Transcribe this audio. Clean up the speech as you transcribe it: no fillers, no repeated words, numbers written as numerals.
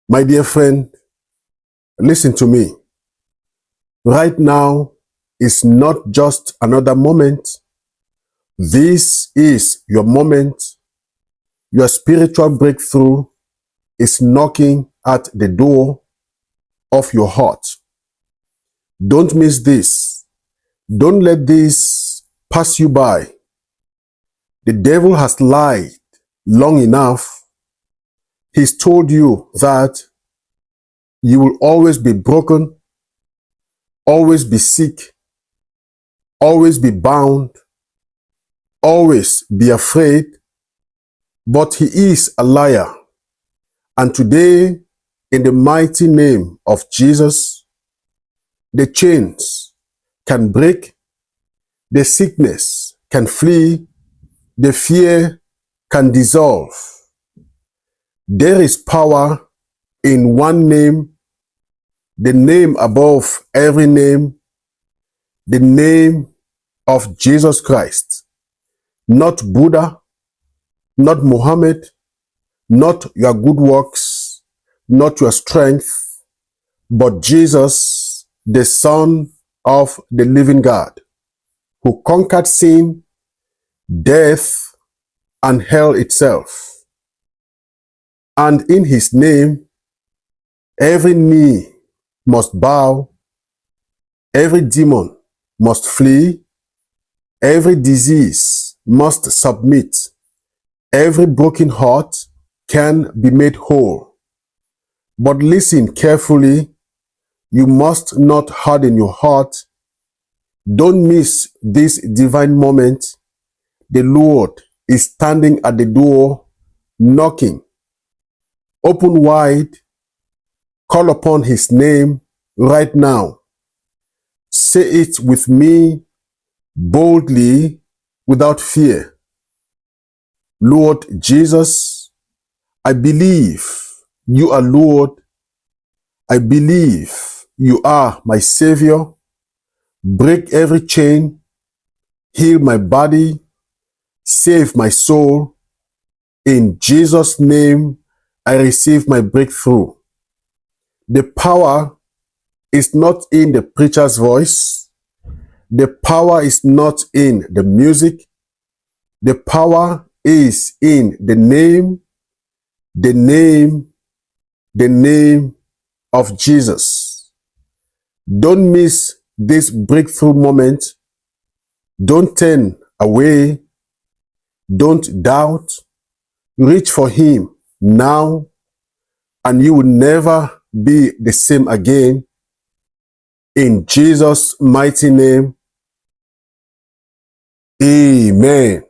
My dear friend, listen to me. Right now is not just another moment. This is your moment. Your spiritual breakthrough is knocking at the door of your heart. Don't miss this. Don't let this pass you by. The devil has lied long enough. He's told you that you will always be broken, always be sick, always be bound, always be afraid. But he is a liar. And today, in the mighty name of Jesus, the chains can break, the sickness can flee, the fear can dissolve. There is power in one name, the name above every name, the name of Jesus Christ. Not Buddha, not Muhammad, not your good works, not your strength, but Jesus, the Son of the living God, who conquered sin, death, and hell itself. And in his name, every knee must bow, every demon must flee, every disease must submit, every broken heart can be made whole. But listen carefully, you must not harden your heart. Don't miss this divine moment. The Lord is standing at the door, knocking. Open wide, call upon his name right now. Say it with me boldly, without fear. Lord Jesus, I believe you are Lord. I believe you are my Savior. Break every chain, heal my body, save my soul. In Jesus' name, I receive my breakthrough. The power is not in the preacher's voice. The power is not in the music. The power is in the name of Jesus. Don't miss this breakthrough moment. Don't turn away. Don't doubt. Reach for him now, and you will never be the same again. In Jesus' mighty name, amen.